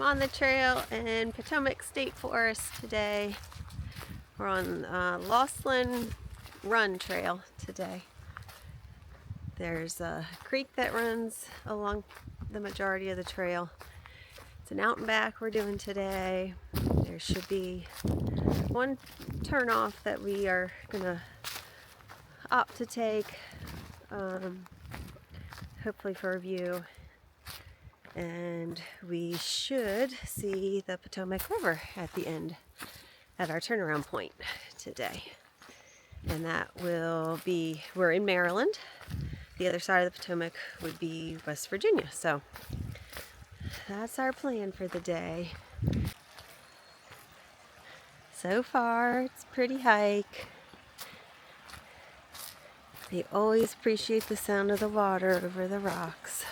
I'm on the trail in Potomac State Forest today. We're on Lostland Run Trail today. There's a creek that runs along the majority of the trail. It's an out and back we're doing today. There should be one turnoff that we are gonna opt to take, hopefully for a view. And we should see the Potomac River at the end at our turnaround point today. And that will be, we're in Maryland. The other side of the Potomac would be West Virginia. So that's our plan for the day. So far, it's a pretty hike. You always appreciate the sound of the water over the rocks.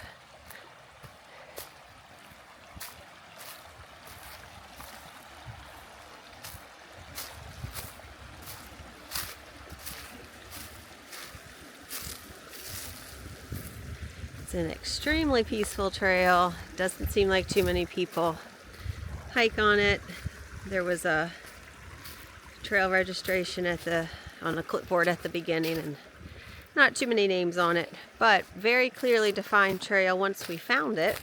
It's an extremely peaceful trail. Doesn't seem like too many people hike on it. There was a trail registration on the clipboard at the beginning and not too many names on it, but very clearly defined trail once we found it.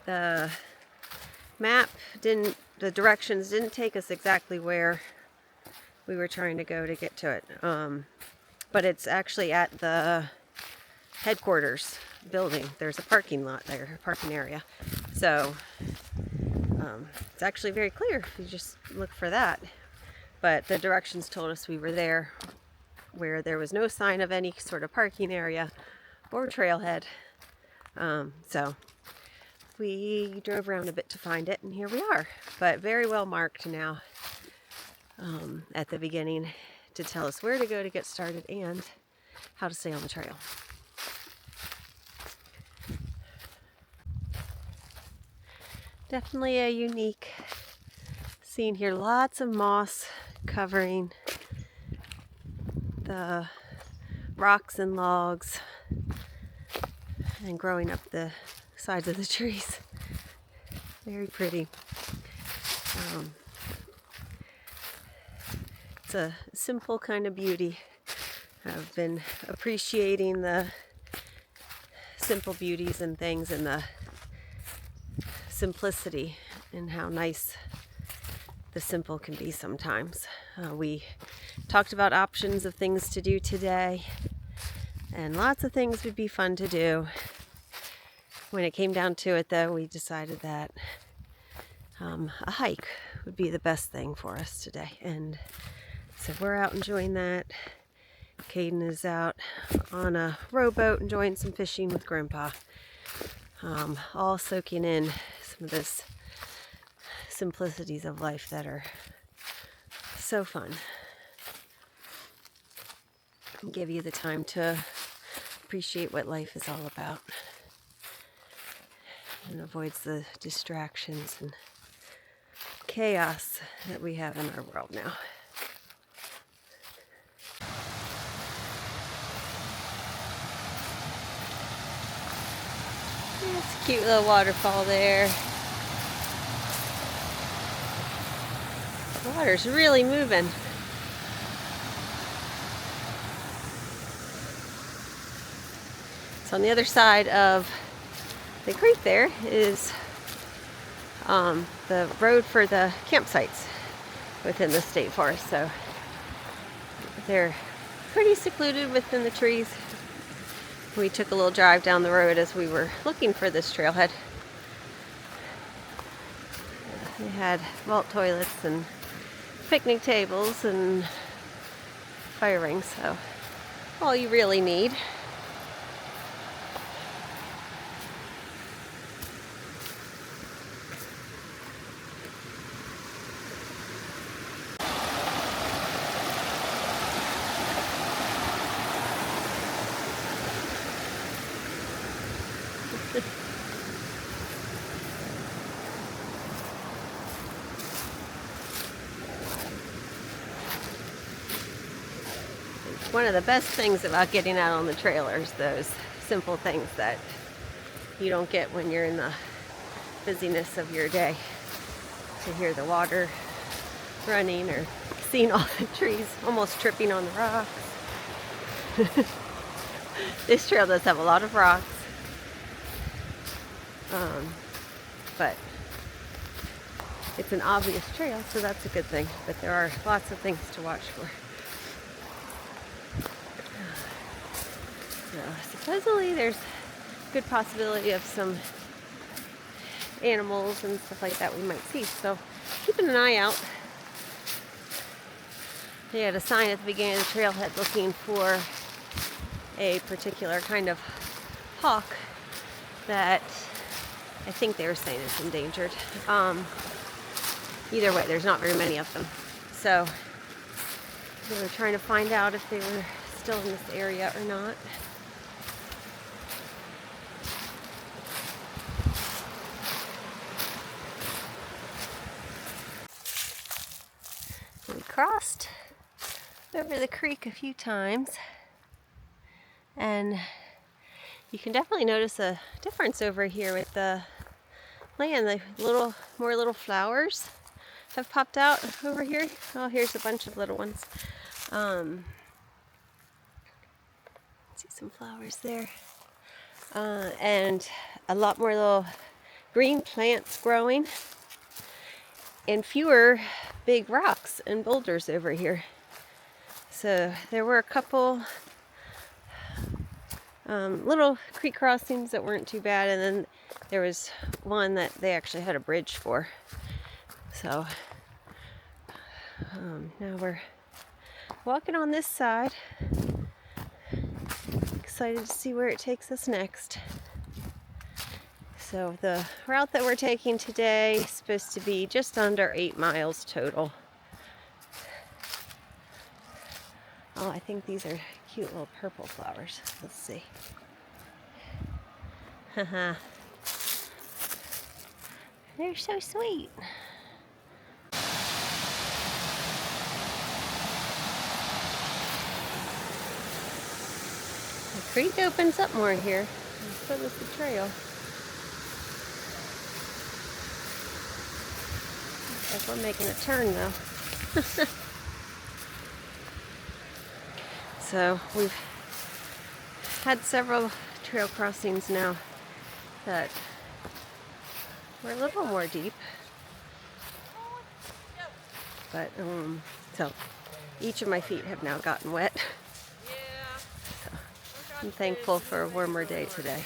The map the directions didn't take us exactly where we were trying to go to get to it. But it's actually at the headquarters building. There's a parking lot there, a parking area. So it's actually very clear if you just look for that. But the directions told us we were there where there was no sign of any sort of parking area or trailhead. So we drove around a bit to find it, and here we are. But very well marked now at the beginning to tell us where to go to get started and how to stay on the trail. Definitely a unique scene here. Lots of moss covering the rocks and logs and growing up the sides of the trees. Very pretty. It's a simple kind of beauty. I've been appreciating the simple beauties and things and the simplicity and how nice the simple can be sometimes. We talked about options of things to do today, and lots of things would be fun to do. When it came down to it, though, we decided that a hike would be the best thing for us today, and so we're out enjoying that. Caden is out on a rowboat enjoying some fishing with Grandpa, all soaking in some of this simplicities of life that are so fun. Give you the time to appreciate what life is all about and avoids the distractions and chaos that we have in our world now. It's a cute little waterfall there. The water's really moving. So on the other side of the creek there is the road for the campsites within the state forest. So they're pretty secluded within the trees. We took a little drive down the road as we were looking for this trailhead. They had vault toilets and picnic tables and fire rings, so all you really need. One of the best things about getting out on the trail is those simple things that you don't get when you're in the busyness of your day to hear the water running or seeing all the trees almost tripping on the rocks. This trail does have a lot of rocks, but it's an obvious trail, so that's a good thing. But there are lots of things to watch for. So supposedly there's good possibility of some animals and stuff like that we might see. So keeping an eye out. They had a sign at the beginning of the trailhead looking for a particular kind of hawk that I think they were saying is endangered. Either way, there's not very many of them. So they were trying to find out if they were still in this area or not. We crossed over the creek a few times, and you can definitely notice a difference over here with the land. The more little flowers have popped out over here. Oh, here's a bunch of little ones. See some flowers there, and a lot more little green plants growing, and fewer big rocks and boulders over here. So there were a couple little creek crossings that weren't too bad, and then there was one that they actually had a bridge for. So now we're walking on this side. Excited to see where it takes us next. So the route that we're taking today is supposed to be just under 8 miles total. Oh, I think these are cute little purple flowers. Let's see. Haha. They're so sweet. The creek opens up more here, and so does the trail. Looks like we're making a turn though. So we've had several trail crossings now that were a little more deep. But so each of my feet have now gotten wet. So I'm thankful for a warmer day today.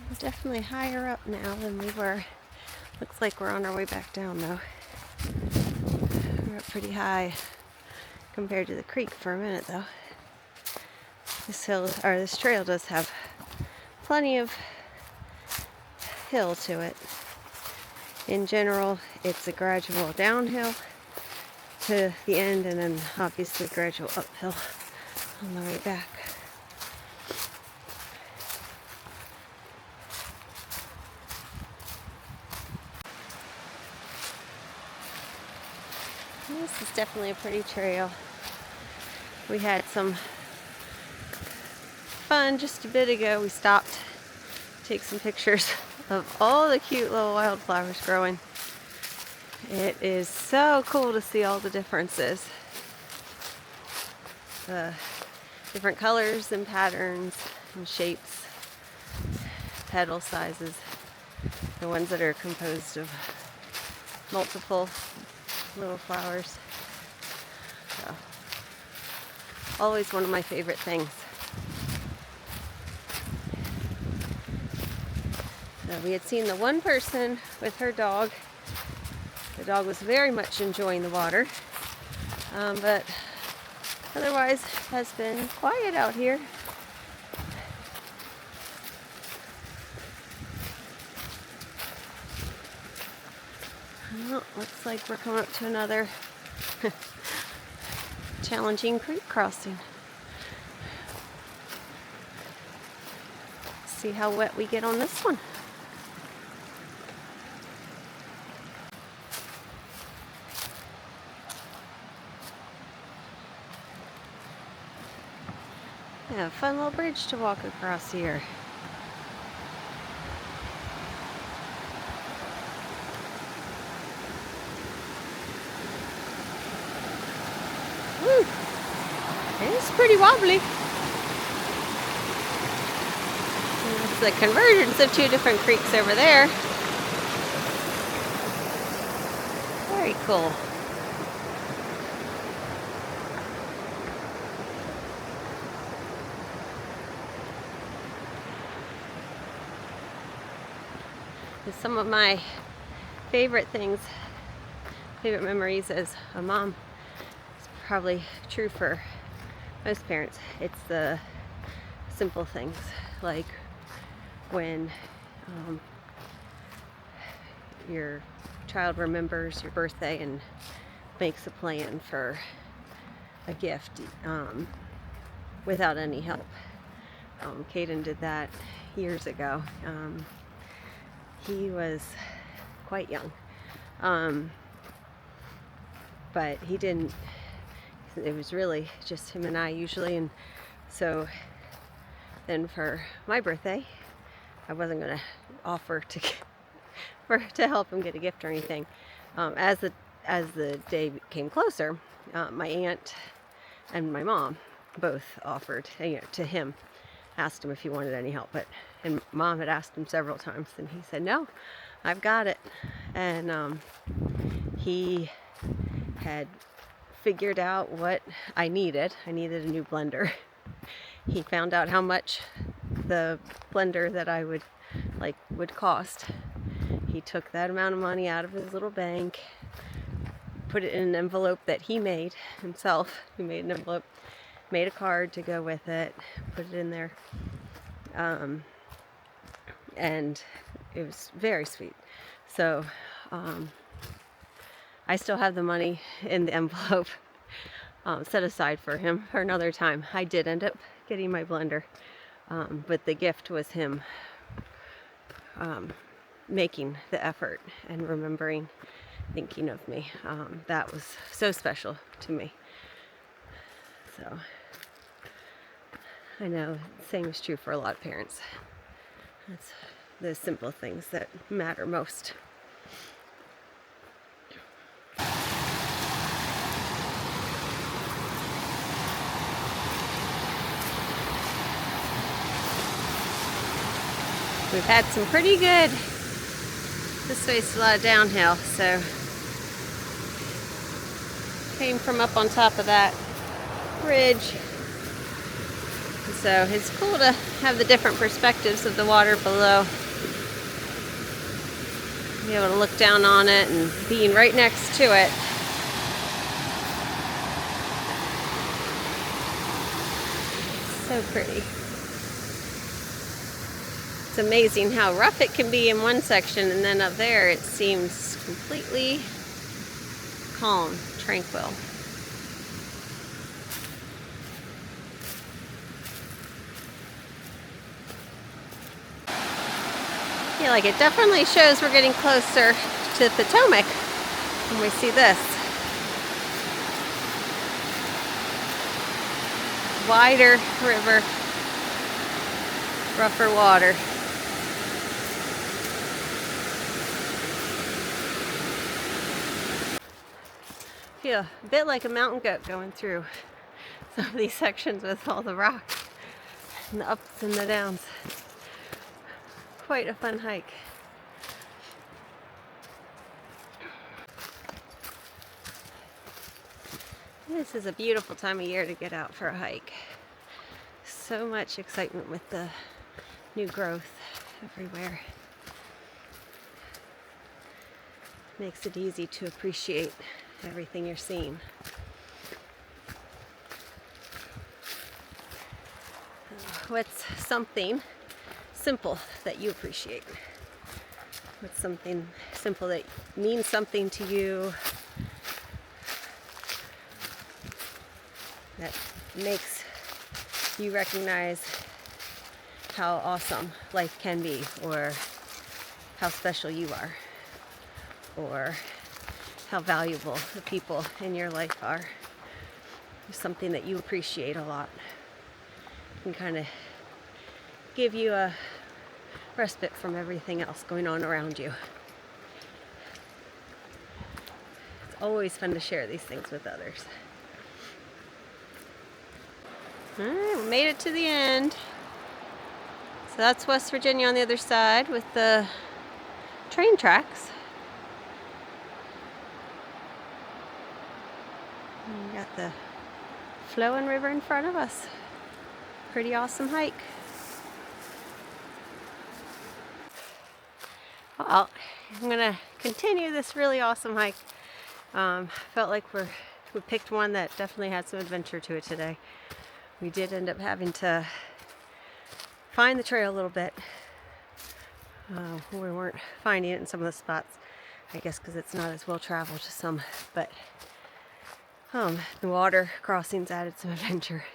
We're definitely higher up now than we were. Looks like we're on our way back down though. We're up pretty high compared to the creek for a minute though. This trail does have plenty of hill to it. In general, it's a gradual downhill to the end, and then obviously gradual uphill on the way back. This is definitely a pretty trail. We had some fun just a bit ago. We stopped to take some pictures of all the cute little wildflowers growing. It is so cool to see all the differences. The different colors and patterns and shapes, petal sizes, the ones that are composed of multiple little flowers. So, always one of my favorite things. So we had seen the one person with her dog. The dog was very much enjoying the water, but otherwise has been quiet out here. Well, looks like we're coming up to another challenging creek crossing. See how wet we get on this one. Yeah, fun little bridge to walk across here. Woo! It's pretty wobbly. It's the convergence of two different creeks over there. Very cool. Some of my favorite memories as a mom, it's probably true for most parents. It's the simple things, like when your child remembers your birthday and makes a plan for a gift without any help. Caden did that years ago. He was quite young, but he didn't, it was really just him and I usually, and so then for my birthday I wasn't going to offer to help him get a gift or anything. As the day came closer, my aunt and my mom both offered to him, asked him if he wanted any help, and Mom had asked him several times, and he said, "No, I've got it." And he had figured out what I needed. I needed a new blender. He found out how much the blender that I would cost. He took that amount of money out of his little bank, put it in an envelope that he made himself. He made an envelope, made a card to go with it, put it in there. And it was very sweet. So I still have the money in the envelope set aside for him for another time. I did end up getting my blender, but the gift was him making the effort and remembering, thinking of me. That was so special to me. So I know the same is true for a lot of parents. It's the simple things that matter most. We've had some pretty good, this way's a lot of downhill, so came from up on top of that ridge. So it's cool to have the different perspectives of the water below. Be able to look down on it and being right next to it. So pretty. It's amazing how rough it can be in one section, and then up there it seems completely calm, tranquil. I feel like it definitely shows we're getting closer to Potomac when we see this. Wider river, rougher water. Feel a bit like a mountain goat going through some of these sections with all the rocks and the ups and the downs. Quite a fun hike. This is a beautiful time of year to get out for a hike. So much excitement with the new growth everywhere. Makes it easy to appreciate everything you're seeing. What's something simple that you appreciate? What's something simple that means something to you, that makes you recognize how awesome life can be, or how special you are, or how valuable the people in your life are? Something that you appreciate a lot. can kind of give you a respite from everything else going on around you. It's always fun to share these things with others. All right, we made it to the end. So that's West Virginia on the other side with the train tracks. And we got the flowing river in front of us. Pretty awesome hike. Well, I'm gonna continue this really awesome hike. Felt like we picked one that definitely had some adventure to it today. We did end up having to find the trail a little bit. We weren't finding it in some of the spots, I guess because it's not as well traveled as some, but the water crossings added some adventure.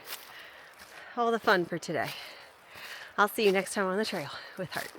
All the fun for today. I'll see you next time on the trail with Heart.